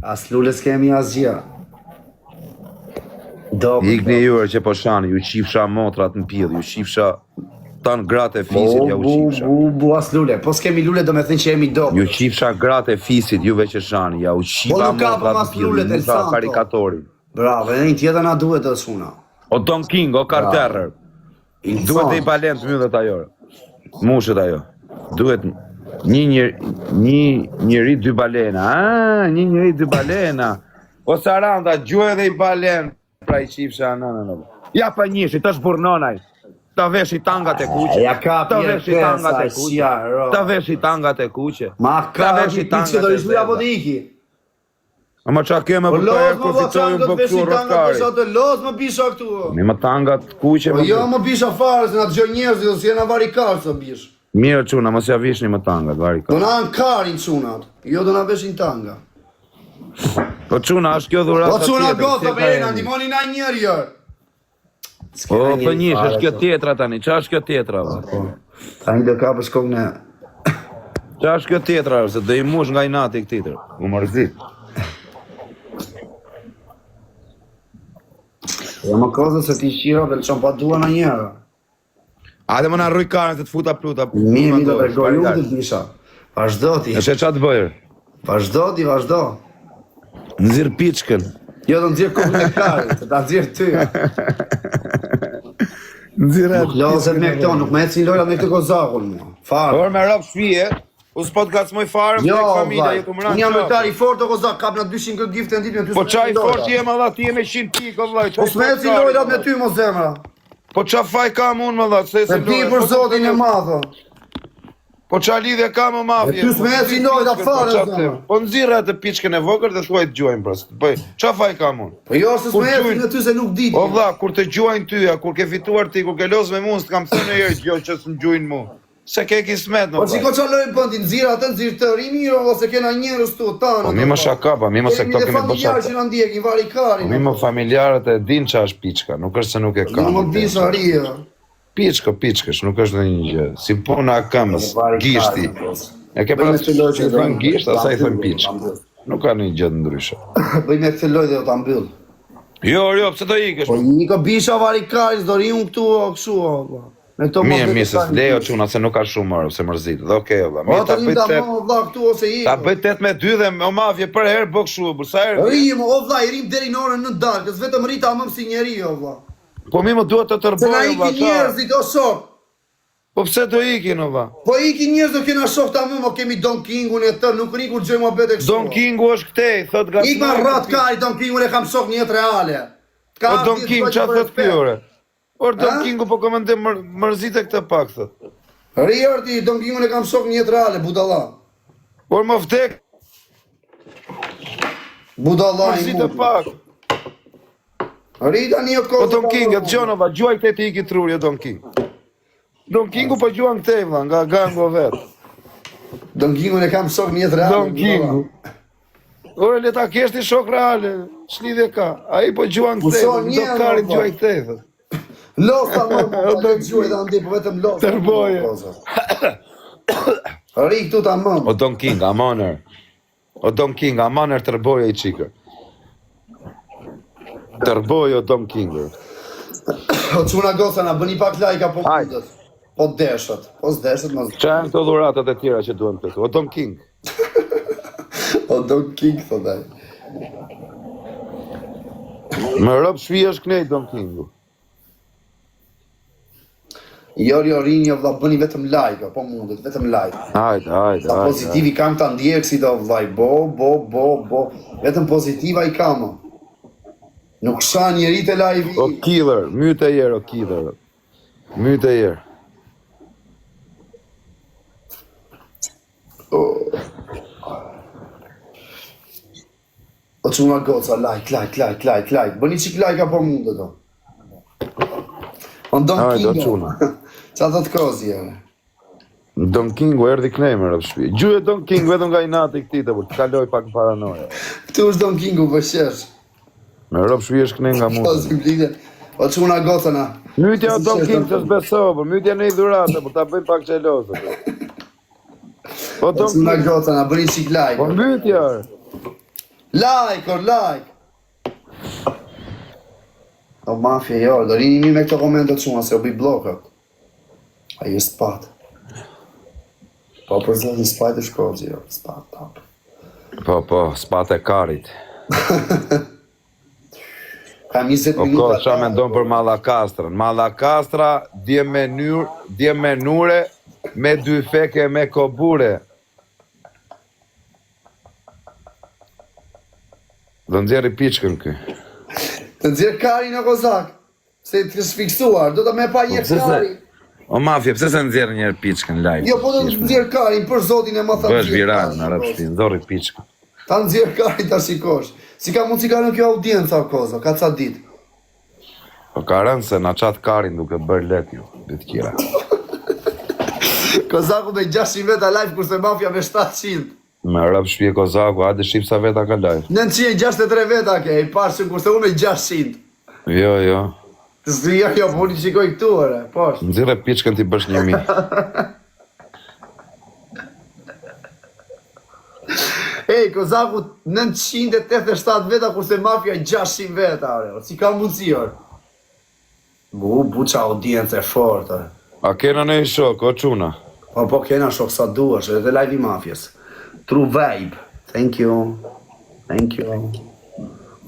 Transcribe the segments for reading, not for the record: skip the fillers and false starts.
As lule s'kemi asgjë. Ikni jure që po shani, ju qifsha motrat në pjellë, ju qifsha tanë gratë e fisit, ja u qifsha. As lule, po s'kemi lule do me thënë që jemi dobër. Ju qifsha gratë e fisit, juve që shani, ja u qifa motrat në pjellë, ju sa karikatorin. Bravo, edhe një tjetër na duhet të shuna. O Don King, o Carterrer. Duhet dhe i balen të mjëllet ajo. Mushët ajo. Duhet një njëri dy balena. Një njëri dy balena. O Saranda, gjuhe dhe i balen. Pra i qifsha, ja pa njëshi, të shburnonaj. Ta veshi tangat e kuqe. Ta veshi tangat e kuqe. Ta veshi tangat e kuqe. Ma ka veshi tangat e kuqe. Apo të iki. Ama qa keme për të e përfitojnë për këtu rëtkari. Los më bisha këtu. Mi më tangat kuqe. Po jo më bisha fare, se nga të gjë njerëzit, do si e nga varikarë së bish. Mirë quna, mos ja vishni më tangat, varikarë. Do na në karin qunat, jo do na veshin tanga. Po quna, është kjo dhurat të tjetër. Po quna gota, për e, në ndimoni na njërë jërë. O, për njësh, është kjo tjetra tani, qa është kjo tjetra? Ta një dhe ka për shkong në... Qa është kjo tjetra, se dhe i mush nga i nati i këtitër. U mërzit. Ja më kozë se ti shira dhe lëqon pa dua në njërë. Ate më në rruj karen se të futa pluta. Mi do të regoj unë të bisha. Vazhdo ti. E që qa të bëjër? Vazhdo ti, vazhdo. Nëzirë pichkën. Jo, do nëzirë kokën e karit, të ta nëzirë ty. Nëzirë atë. Nuk lozet me këto, nuk me e cilë lojra me këtë kozakun mua. Farë. Por me rap shpije, u s'po të gacmoj farë, më tek familja, jetu më ranë unë jam lojtar i fort o kozak, kap në 200 këtë gifte në ditë me ty. Po qa i fort jem Allah, ti jem e 100 pikë, Allah. Po s'me e cilë lojrat me ty, mo zemra. Po qa faj kam unë, Allah, se se ti për zotin e madhë. Po qa lidhje ka më mafje? E ty s'me e cilojt atë fare, po nëzirë atë pichkën e vogër dhe thuaj të gjojnë prasë. Qa faj ka më? Po jo, se s'me e cilë në ty se nuk diti. O vla, kur të gjojnë tyja, kur ke fituar ti, kur ke lozë me mund, s'kam thënë e jërë gjoj që s'më gjojnë mu. Se ke kismet në vla. Po qiko qa lojnë pëndi, nëzirë atë nëzirë të rimiro, ose kena njërës tu, tanë. Po mi më shaka, pa mi më se këto kemi bëshaka. Kemi dhe familjarë që në ndjekin, varikarin. Po mi më familjarët e din qa është pichka, nuk është se nuk e kam. Nuk më disha rria. Pichkësh, nuk është në një gjë. Si puna këmës, gishti. E ke pra që i thënë gisht, asa i thënë pichkë. Nuk ka një gjë të ndryshe. Bëj me këtë loj dhe do t'a mbyll. Jo, pëse të ikesh? Po një ka bisha varikaris, do ri unë këtu o këshu o. Mirë, se s'lejo quna se nuk ka shumë mërë, se mërzit. Dhe okej, o o të një da më vla këtu ose i. Ta bëjt 8-2 dhe o mafje për herë bë këshu, bërsa herë. Rim, o vla, i rim deri në orën në darkës, vetëm rita më si njeri o vla. Po mi më duhet të tërboj, se na iki njerëzit o shok. Po pse do ikin, o vla? Po iki njerëz do kena shok ta më, kemi Don Kingun e tërë, nuk ri kur gjoj më bete kështu. Don Kingu është këtej, thot nga... Ik ma rrat kari, Don Kingun e kam shok një jetë reale. Po Don King, qa thot pjore? Por Don Kingu po komende mërzit e këtë pak, thot. Rjerti, Don Kingun e kam shok një jetë reale, budalla. Por më vdek. Budalla i mërzit e pak. Rita një kohë... Po Don King, e të gjonova, gjuaj këte ti i ki trurje Don King. Don Kingu po gjuan këtej, vla, nga gango vetë. Don Kingu e kam shok një jetë reale. Don Kingu. Ore, le ta keshti shok reale, shlidhe ka. A i po gjuan këtej, do karin gjuaj këtej, thë. Losta më, do gjuaj dhe ndi, po vetëm losta. Tërboje. Ri këtu ta më. O Don King, amoner. O Don King, amoner tërboje i qikër. Tërboj o Don Kingu. O quna gosa na bëni pak lajka po mundët. Po deshët. Po s'deshët më zë. Qa janë këto dhuratat e tjera që duhen këtu? O Don King. O Don King, thotaj. Më rëpë shvi është knej Don Kingu. Jo, rinjo, vla, bëni vetëm lajka, po mundet, vetëm lajka. Hajde. Ta pozitivi kam ta ndjerë si do vlaj, bo. Vetëm pozitiva i kam. Nuk sha njeri të live. O killer, myte jerë, o killer. Myte jerë. O quna goca, like. Bëni qik like apo mundë do. O Don Kingu. Qa të të kozi jene? Don Kingu erdi knej më rëpë shpi. Gjuje Don Kingu vetëm nga i nati i këtita, për të kaloj pak në paranoja. Këtu është Don Kingu, përshesh. Me rëpë shpi është knej nga mundë. O quna goca na. Mytja o Don King të shbeso, për mytja në i dhurata, për ta bëjmë pak qelosë. O quna goca na, bëni qik like. Po mytja. Like, or like. O mafje, jo, do rini mi me këto komentet shumë, se o bi blokët. A i spat. Po për zotin spat e shkozi, jo, spat, tap. Po, spat e karit. Kam 20 O minuta. qa me ndonë për Mallakastrën. Mallakastra, djemenure, me dy feke me kobure. Do nxjerri piçkën kë. Të nxjerë kari në kozak. Se të shfiksuar, do të me pa një kari. O mafje, pse se nxjerr njerë piçkën live? Jo, po do të nxjerë kari, për zotin e ma tha Bësh viral në rap shpinë, nxorri piçkën. Ta nxjerë kari ta shikosh. Si ka mundë si ka në kjo audienca o kozo, ka ca dit. Po ka rënë se na qatë karin duke bërë let ju, ditë kjera. Kozaku me 600 veta live, kurse mafja me 700. Me rap shpje Kozaku, hajde shqip sa veta ka live. 963 veta ke, i pashë kurse unë me 600. Jo. Jo, po unë i shikoj këtu, ore, poshtë. Nxjerre piçkën ti bësh 1000. Ej, Kozaku 987 veta, kurse mafja 600 veta, ore. Si ka mundësi, ore. Buqa audiencë e fort, ore. A kena në i shok, o quna? Po kena shok sa duash, edhe live i mafjes. True vibe. Thank you.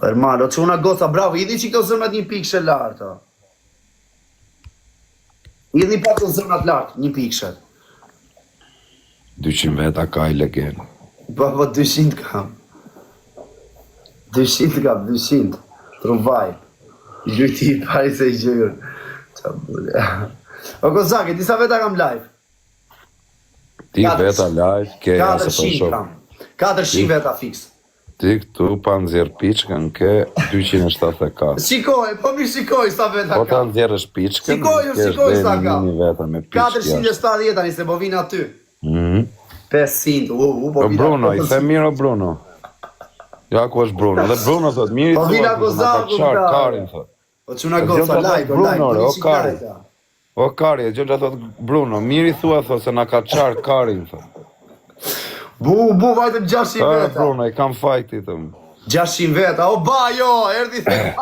Hermano, që una goca, bravo, idhi që këto zërmat një pikëshe lartë. Idhi pa të zërmat lartë, një pikëshe. 200 veta ka i legend. Po 200 kam. 200. True vibe. Gjyti i pari se i gjyrë. Qa bule. O Kozake, disa veta kam live. Ti veta live, ke asë për 400 shok. kam. 400 veta fix. Ti këtu pa nxjerr piçkën ke 274. Shikoj, po mi shikoj sa veta Po ta kam. nxjerrësh piçkën, Shikoj sa kam. një veta me piçkë. 470 tani se po vinë aty. 500, po Po vinë Bruno, i aty. the mirë o Bruno. Ja ku është Bruno, dhe Bruno thot, mirë i Po vina thua, Kozaku, ka qarë bravo. karin, thot. Po çuna Po goca gjënda like, thot Bruno, like, o po kari. like. O kari, e gjënda thot Bruno, mirë i thua, thot, se na ka qarë karin, thot. Bu, vajtëm 600 veta. Bruno, i kam fajti, thëm. 600 veta, o ba jo, erdi the.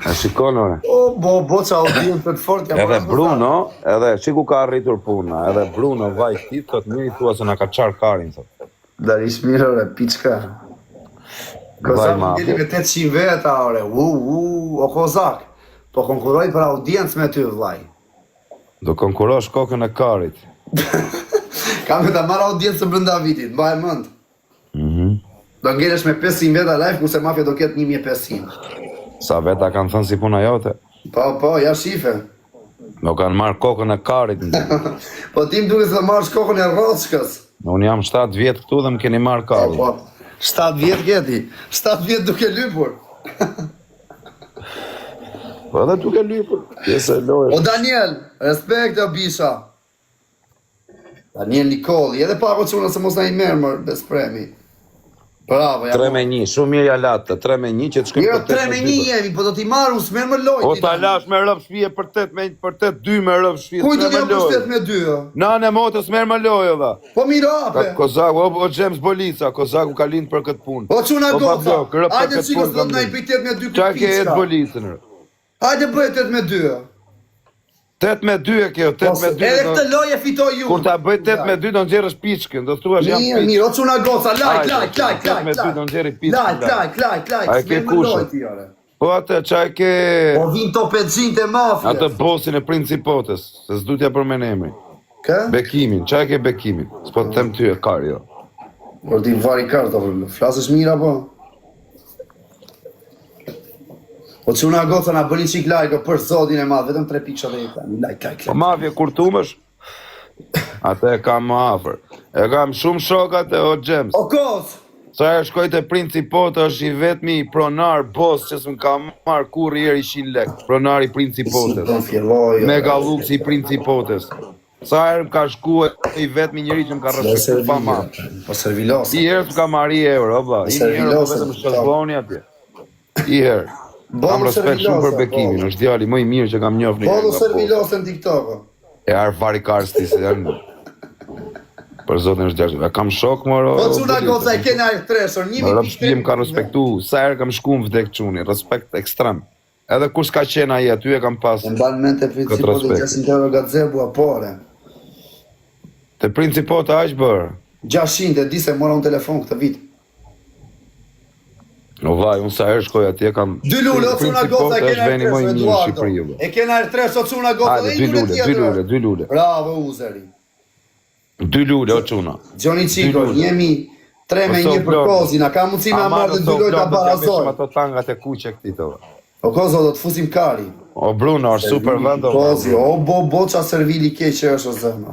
E shikon, ore. O, bo, qa audiencë të fort. Edhe Bruno, edhe qiku ka arritur puna, edhe Bruno vaj ti, thot, mirë i thua se na ka qarë karin, thot. Darish mirë, ore, piçka. Kozak ma. ngeli me 800 veta, ore, o Kozak. Po konkuroj për audiencë me ty, vllai. Do konkurosh kokën e karit. Ka me ta marrë audiencë brenda vitit, mbaj mend. Do ngelesh me 500 veta live, kurse mafja do ketë 1500. Sa veta kanë thënë si puna jote? Po, ja shife. Do kanë marrë kokën e karit. Po ti më duket se marrësh kokën e Rrockës. Unë jam 7 vjetë këtu dhe më keni marrë karit. Po, 7 vjet gjeti. 7 vjet duke lypur. Po edhe duke lypur. Pjesë e O lojë. Daniel, respekt o bisha. Daniel Nikolli, edhe pa quna se mos na i merë më bespremi. Bravo, 3-1, shumë mirë ja latë, 3-1 që të shkëm Jo, për 3-1 jemi, po do t'i marrë, unë s'merë më lojt. O ta lash me rëp shpije për 8-2 me rëp shpije, Kuj do t'ja s'merë më pushtet lojë. me 2, jo? Nane motës merë më lojë, dha. Po mirape. Kozaku, o Gjems Bolica, Kozaku ka lind për këtë punë. O quna O, goca, Pablo, kërë për hajde këtë qikës punë do kam t'na i lind. bëj 8 me 2 Qa ke jetë kërpiska. Bolicën, rë? Hajde bëj 8 me 2. 8-2 e kjo, 8-2. Edhe këtë lojë e fitoj ju. Kur ta bëj 8-2 do nxjerrësh piçkën, do thuash jam piçkë. Mirë, o quna goca, Hajde, like. 8-2 do nxjerri piçkën. Like. A e ke s'merr më kushën? lojt, jore. Po atë, qaj ke... Po vin top e gjinët e mafjes. Atë bosin e principotës, se s'du t'ja përmen emri. Kë? Bekimin, qaj ke Bekimin? S'po të them ty e kari, jo. Por ti vari karta, flasësh mirë apo? O që una goca na bëni qik like për zotin e madh, vetëm 3 pikësha dhe i tani, like. Po mafje kur t'umësh, atë e kam më afer. E kam shumë shokat e o Gjems. O kos! Sa e shkoj të principotë është i vetmi pronar boss që s'm ka marrë kur jeri 100 lek. Pronari principotës. Don fjelloj. Mega luks i principotës. Sa herë më ka shku i vetmi njëri që më ka rështu pa ma. Po servilos. I herë s'ka marri euro, bla. I herë po vetëm shkëzboni atje. I herë. Kam respekt shumë për Bekimin, është djali më i mirë që kam njoft një Po do nga servilos në TikTok. E arë vari karës ti se janë. Për zotin është gjashtë. Kam shok, moro. Po çuna goca e kena e treshër, 1.3. Rëp shtëpim ka respektu, sa herë kam shku në vdek quni, respekt ekstrem. Edhe kur s'ka qenë aji, aty e kam pas. Në banë mente principot e 600 euro gazebu apore. Te principot a aqë bërë? 600, e di se mora unë telefon këtë vit. O vaj, unë sa herë shkoj atje kam... 2 lule, o cuna goca e kena e treshër, Eduardo. E kena e treshër, o cuna goca dhe i lule tjetër. 2 lule. Bravo, Uzeri. 2 lule, o quna. Gjoni Qiko, jemi 3-1 për Kozina, ka mundësi me marrë dhe 2 lojë të barazoj. Ato tangat e kuqe këti të vë. O Kozo, do të fusim kari. O Bruno, është super vendo. Kozi, o boqa servili keqe është o zëma.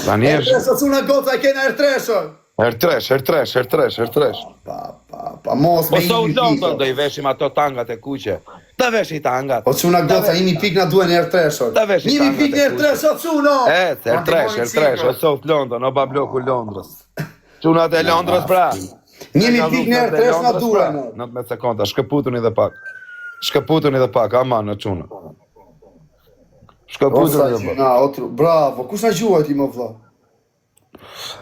Tani është... Ertresh, o cuna goca e kena ertreshër. Ertresh. Pa, mos me Po imi sa pika. do i veshim ato tangat e kuqe. Ta veshi tangat. O cuna goca, imi pik na duen ertreshër. Ta vesh i 1.000 tangat pik e në ertreshër, o cuna. Ertresh, o South London, o babloku Londrës. Qunat e Londrës, bra. 1.000 pik në ertresh na duen. 19 sekonda, shkëputuni dhe pak, aman në quna. Shkëputuni dhe pak. Bravo, kush na gjuaj ti më vlla?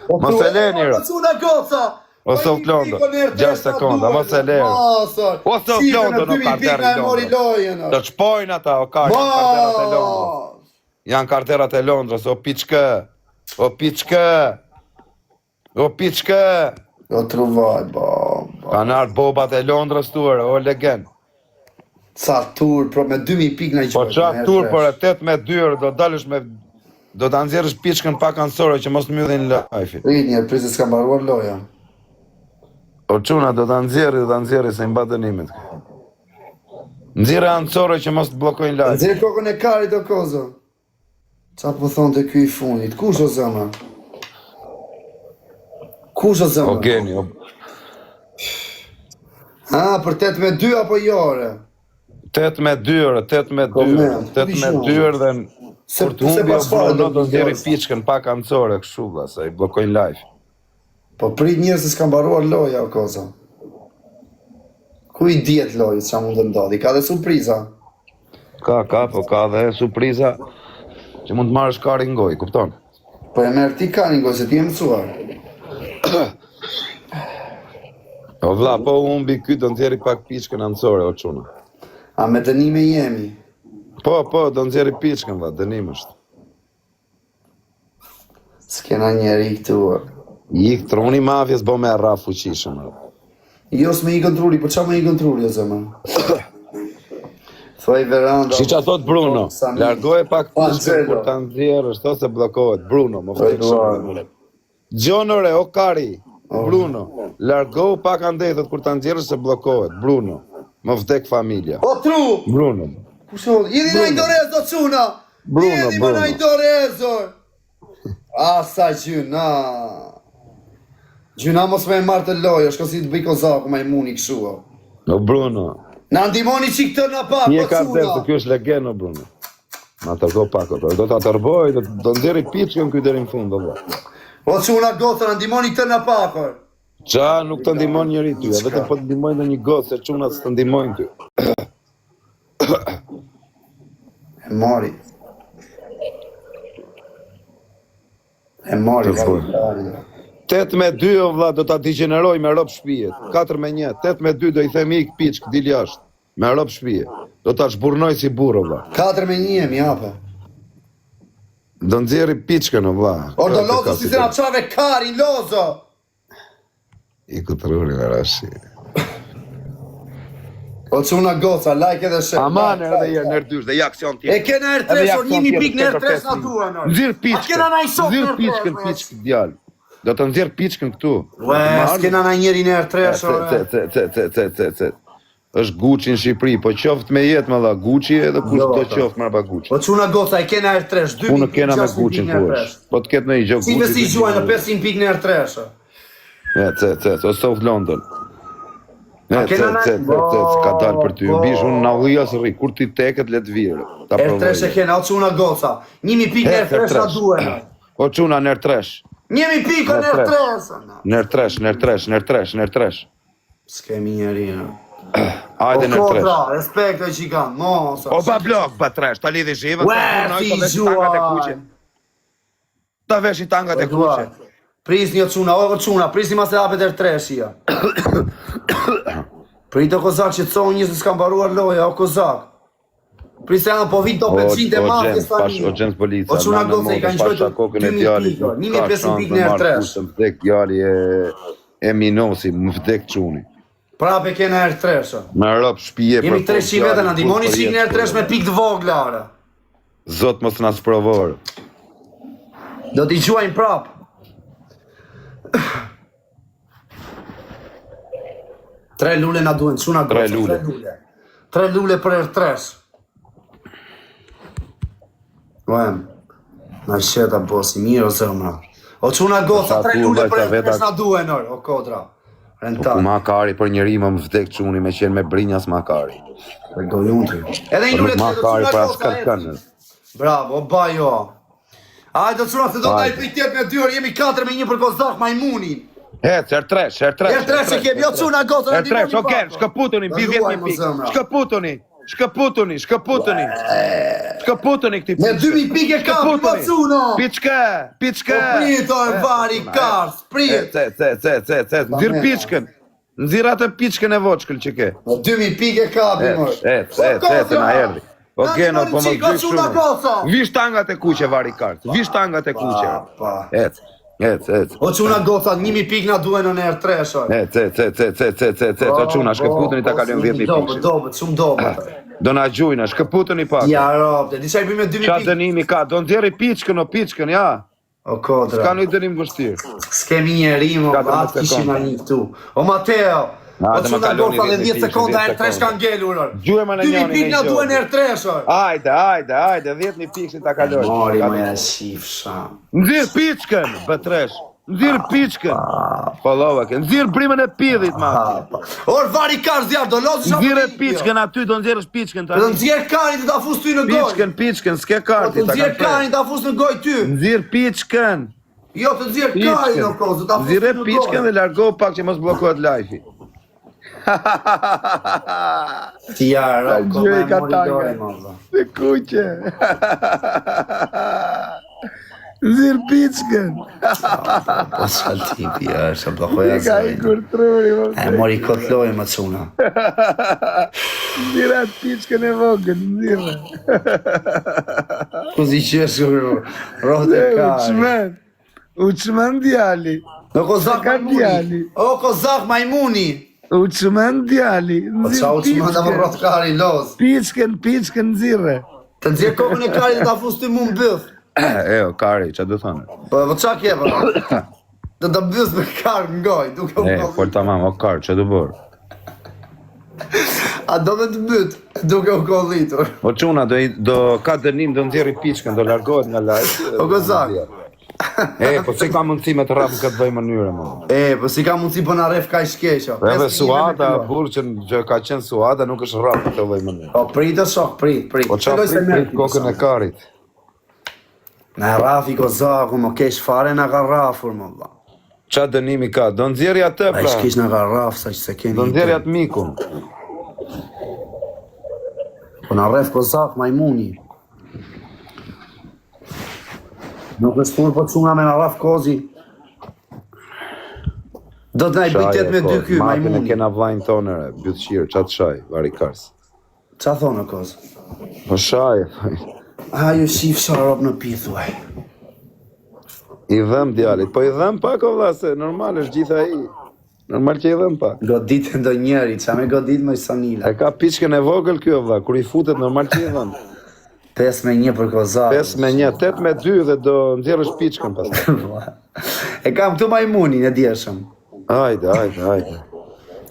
Mos e leni, O cuna goca. O South London, 6 sekonda, mos e leni. O South London, o karteri Londrës. Të qpojnë ata, o kari, janë karterat e Londrës, o piçkë. O truvaj, Kanë ardë bobat e Londrës tuare, o legend. Ca tur, pro me 2.000 pik na i Po gjuaj. qa tur për e 18 do dalësh me... Do të nxjerrësh piçkën pak anësore që mos të mbyllin live-in. Rit një prisë s'ka mbaruar loja. O quna do të nxjerri se i mba dënimet. Nxjerrë anësore që mos të bllokojnë live. Nxjerr kokën e karit o Kozo. Qa po thonë të ky i fundit? Kush o zëma? O Geni, o... Ha, për 8-2 apo jore? 8-2 dhe... Kur të humbi o Bruno do nxjerri piçkën pak anësore kështu vlla, se i bllokojnë live. Po prit njerëz se s'ka mbaruar loja o Kozo. Ku i diet lojës ç'a mund të ndodhi? Ka dhe surpriza. Ka dhe surpriza që mund të marrësh karin goj, kupton? Po e merr ti karin goj se ti e mësuar. O vlla, po humbi ky do nxjerri pak piçkën anësore o çuna. A me dënime jemi? Po, do nxjerri piçkën vlla, dënim është. S'kena njeri këtu. Ik truni mafjes bo me rra fuqishëm. Jo s'me i kontrolli, po qa me i kontrolli o zëma? Thoj veranda... Si që thot Bruno, largohe pak piçkën kur ta nxjerrësh, thot se bllokohet. Bruno, më vdek shumë. Gjonore, o kari, Bruno, largohu pak andej, thot kur ta nxjerrësh se bllokohet. Bruno, më vdek familja. O tru! Bruno. Kusho, jedi na i dorezo quna! Jedi më na i dorezo! Asa gjyna! Gjyna mos me e marrë të lojë, është kësi të bëj kozaku ma i muni këshu. O Bruno. Na ndimoni që këtë në pak, Një o ka të quna! kjo është legend, o Bruno. Ma të go pak, do të atërboj, do nxjerri piçkën ky deri në fund, o vlla. O quna gotë, na ndimoni këtë në pak, o! Qa nuk të ndihmon njëri ty, vetëm po të ndihmojnë dhe një gotë, se çunat s'të ndihmojnë ty. E mori. E mori, Të fol. 8-2 o vlla do ta digjeneroj me rob shtëpie. 4-1, 8-2 do i them ik piçk dil jashtë. Me rob shtëpie. Do ta zhburnoj si burr o vlla. 4-1 jemi, ape. Do nxjerri piçkën o vlla. Ordo lozo si se na qave kari, lozo! I kutruri me rashi. O quna goca, like edhe shek. Aman edhe herë në erdysh dhe ja aksion tjetër. E kena ertreshor, 1.000 pik në ertresh na duan. Nxjerr A kena na i piçkën. shok në Nxjerr piçkën, ertresh? piçk djal. Do të nxjerr piçkën këtu. Ue, s'kena na njeri në ertreshor. Është Gucci në Shqipëri, po qoftë me jetë më dha Gucci edhe kush do qoftë më pa Gucci. O quna goca, e kena ertresh, 2.000 Unë pik, kena me 6.000 Gucci pik në në tuash. ertresh. Po të ketë me i gjë Si me si Gucci. gjuaj në 500 pik në ertresh. O South London. kena na- Ka dalë për ty. Bish unë na uja së rri, kur ti teket le të virë. Ta Ertresh e provoj. kena, o quna goca. 1.000 pik në ertresh na duan. O çuna në ertresh. 1.000 pik në ertresh. Në ertresh. S'kemi njeri, në. Hajde në ertresh. Respekt e qikant, mos. O pa blok, pa tresh, ta lidhi zhivën. Ue, fi gjuaj. ta vesh I tangat e kuqe. Prisni o çuna, o çuna, prisni mas e hapet er treshia. Prit o kozak që thonë një se s'kam baruar loja, o kozak. Prisni janë po vit top 100 e mafjes tani. O gjens policia. O çuna goce I kanë shkruar kokën e djalit. 1500 pikë në er tresh. Më vdek djali e Minosi, më vdek çuni. Prape kena er tresh. Me rop shpije Jemi 300 vete na ndihmoni sik në er tresh me pikë të vogla ora. Zot mos na sprovor. Do t'i quajmë prap. Tre lule na duhen, çuna goce. 3 lule. 3 lule për er tresh. Uem, na sheta bosi, mirë o zëmra. O çuna goca, 3 lule për er tresh na duhen or, o kodra. Rentar. Makari për njëri më vdek çuni me qenë me brinjas makari. Për gojunti. Edhe një lule të Makari çuna për goca. askërkënës. Bravo, bajo. Ajde çuna se do të ai pritjet me 2 orë, jemi 4 me 1 për kozak majmunin. Ec, er tresh. Er tresh e kemi, jo çuna goca na Er tresh, okej, shkëputuni, mbi 10.000 pikë. Shkëputuni këti Me 2000 pikë e kapi po çuna. Piçka. Po prito e vari kars, prit. Nxirr piçkën. Nxirr atë piçkën e voçkël që ke. Me 2000 pikë e kapi mor. Ec, na erdhi. Okej, no po më gjysh shumë. Vish tangat e kuqe vari kart. Vish tangat e kuqe. Ec. O çuna goca 1000 pikë na duhen në er tresh. Ec, o çuna, shkëputuni ta kalojmë 10.000 pikë. Dobët, shumë dobët. Do na gjujna, shkëputuni pak. Ja robte, disa I bëjmë 2000 Qa pikë. dënimi ka, do nxjerri piçkën, ja. O kodra. S'ka një dënim vështirë. S'kemi njeri mo, atë kishim na një këtu. O Mateo. O çuna goca dhe 10 sekonda er tresh kanë ngelur. Gjujmë në 2000 pikë na duhen er tresh. Ajde, 10.000 pikë ta kaloj. Mori më ja shifsha. Nxirr piçkën, bëtresh. Nxirr piçkën. Pollova ke. Nxirr brimën e pidhit, ma. Or vari kars djav, do lodh shumë. Nxirr piçkën aty, do nxjerrësh piçkën Do tani. nxjerr kanin të ta fus ty në gojë. Piçkën, s'ke karti Do ta nxjerr kaloj. kanin ta fus në gojë ty. Nxirr piçkën. Jo, të nxjerr kanin në kozë, ta fus. Nxirr piçkën dhe largo pak që mos bllokohet live-i. Ti jara, Gjej ka tanga. Të kuqe. Nxirr piçkën. Po sa tipi është, bllokoja Ka I kurtruri, E mori kotloj më çuna. Nxirr atë piçkën e vogël, nxirr. Kuzi qesh rohte ka. Uçmen djali. No kozak Ka majmuni. djali. O kozak majmuni. Uçmen djali. Po çau çma da vrot kari loz. Piçkën nxirre. Të nxjerr kokën e karit të ta fus ty mu mbyth. Kari, ç'a do thonë? Po çka ke po? Do ta mbyth me kar në gojë, duke u Po kollitur. tamam, kar, ç'a do bër? A do me të mbyt, duke u kollitur. Po çuna do ka dënim, do nxjerri piçkën, do largohet nga live. O kozak. Po si ka mundësi me të rrafë këtë bëj mënyrë, mo. Po si ka mundësi po na rref kaq shkeqa. Edhe Suada, burë që ka qenë Suada, nuk është rrafë këtë bëj mënyrë. Po pritë shok, prit. Po qa prit kokën e karit. Na rafi kozaku, më kesh fare na ka rafur, më valla. Qa dënimi ka? Do nxjerri atë, Ai pra. shkish na ka raf, sa që se kemi. Do nxjerri atë mikun. Po na rref kozak, majmuni. Nuk është kur po çuna me na raf kozi. Do të na I bëjtet me 2 ky, Matën e majmuni. kena vllajnë tonë, bytëshirë, qa të shaj, vari kars. Qa thonë koz? Po shaj, Ju shif sharop në pithuaj. I dhëm djalit, po I dhëm pak o vlla, se normal është gjitha I. Normal që I dhëm pak. Godit ndo njeri, qa me godit më Sanila. E ka piçkën e vogël kjo vlla, kur I futet normal që I dhëm. 5-1 për kozak. 5-1, 8-2 dhe do nxjerrësh piçkën pastaj. E kam këtu majmunin e djeshëm. Hajde.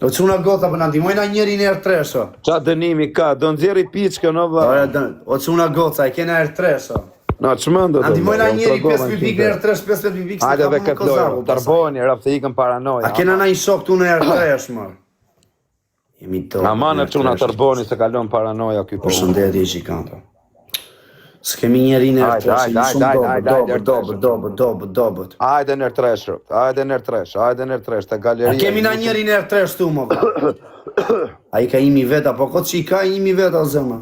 O çuna gota po na ndihmojna njërin e ertresho. Qa dënimi ka, do nxjerri piçkën o vlla. O çuna goca, e kena ertresho. Na çmend do. Na ndihmojna njëri 5 pikë në ertresh, 5 pikë. Hajde dhe këtë lojë, tarboni, rraf të ikën paranoja. A kena na një shok tu në ertresh më? Jemi to. Aman e çuna tarboni se kalon paranoja ky po. Përshëndetje gjikanta. S'kemi njeri në ertresh, dobët. Hajde në ertresh, hajde në ertresh, te galeria. A kemi na njeri në ertresh tu më? A I ka imi veta, po këtë që I ka imi veta zëma.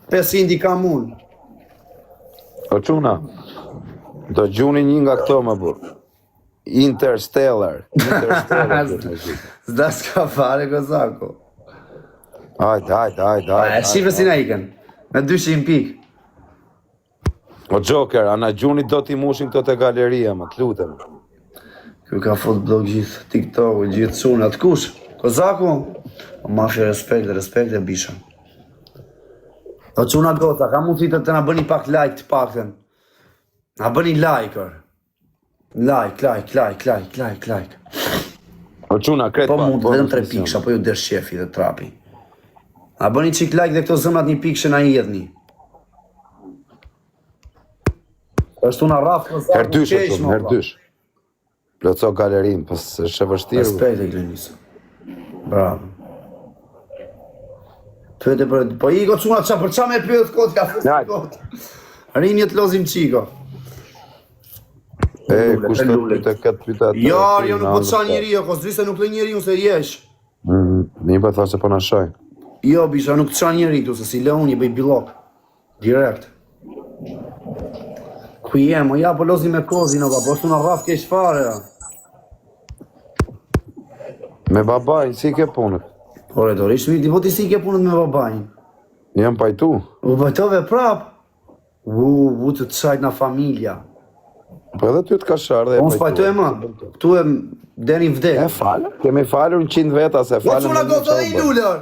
500 I kam unë. O çuna, Do gjuni një nga këto më burr. Interstellar. Zda s'ka fare Kozako. Hajde. Shifë si na iken. Me 200 pik. O Joker, ana gjuni do t'i mushin këto te galeria, më të lutem. Kjo ka fot blog gjithë TikTok, gjithë sunat. Kush? Kozako? O mafja respekt e bisha. O quna gota, ka mundësi të na bëni pak like të pakten. Na bëni like, Like. O quna, kret Po pak. mund vetëm 3 pikësha, po ju desh shefi dhe trapi. Na bëni qik like dhe këto zëmat një pikëshe na i edhni. Është una raf Kozako. Herdysh. Plotso galerin, pas është e vështirë. Respekt e Glenis. Bravo. Pyete për... Po i go cuna qa për qa me pyet kot ka fështë kot. Rinje të lozim qiko. Kush të pyte këtë pyte atë? Jo nuk po të qa njeri, ko s'dy nuk të njeri unë se jesh. Mi po thashe po në shaj. Jo, bisha nuk të qa njeri tu, se si le unë i bëj bilok. Direkt. Ku jem, o ja po lozim me kozin, o ba, po shtu në raf kesh fare. Me babajnë, si ke punët? Ore, dorisht mi, po ti si ke punët me babajnë? Jam pajtu. U bajtove prap? U të të shajt në familja. Po edhe ty të ka sharë dhe Unë s'pajtu e më, këtu e deri vdek. E falë, kemi falur 100 veta se Po falë. quna gotë edhe i lullër.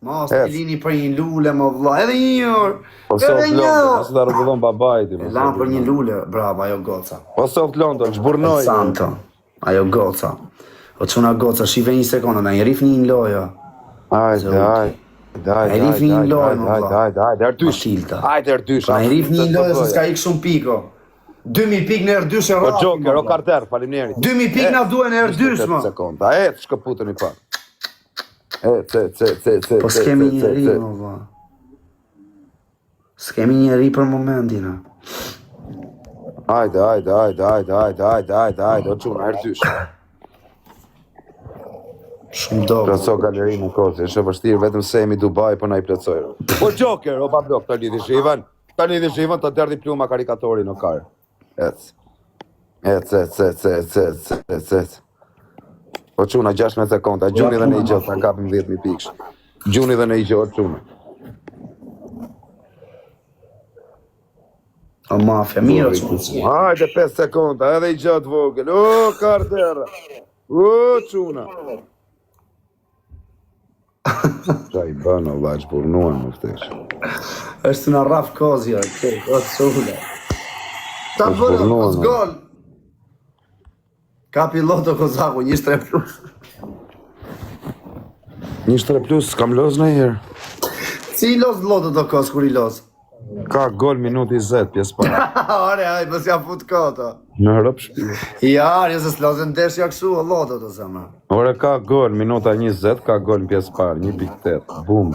Ma, s'ti lini për një lullë, më vla, edhe një orë. Edhe një orë. Asë da rëgullon babajti. E lanë për një lullë, bravo, ajo goca. Po soft London, zhburnoj. Santo, ajo goca. O quna goca, shive një sekundë, na i rif një loja. Hajde, erdysh. Na i rif një loja se s'ka ik shumë piko. 2000 pik në erdysh e O rapi. Joker, o Karter, falimnjerit. 2000 pik na duhen e erdysh, më. Sekonda, shkëputën i pak. Po s'kemi njeri, më vla. S'kemi njeri për momentin, a. Hajde, o quna, erdysh. Shumë dobo. Plotso galeri në kozi, është e vështirë, vetëm se jemi Dubai, po na i plotsojë. O Joker, o bablok, ta lidhi shivan, ta derdi pluma karikatori në karë. Ec. O quna, 16 sekonda, gjuni dhe në i gjotë, ta kapim 10.000 piksh. Gjuni dhe në i gjotë, quna. O mafja, mirë që Hajde 5 sekonda, edhe i gjotë vogël. O, Karter. O, quna. Qa i bënë, o laqë burnuan më ftesh. është në raf kozi, o të sulle. Ta bërë, os gol. Ka piloto Kozaku, 1-3 plus. 1-3 plus, kam loz në herë. Si i loz loto të kos, kur i loz? Ka gol minuti 20, pjesë parë. Ore, haj, pës ja fut kota. Në rëp shpirë. Ja, se s'lozën desh ja kësu, o loto të zëma. Ore ka gol, minuta 20, ka gol në pjesë parë, 1.8, bum.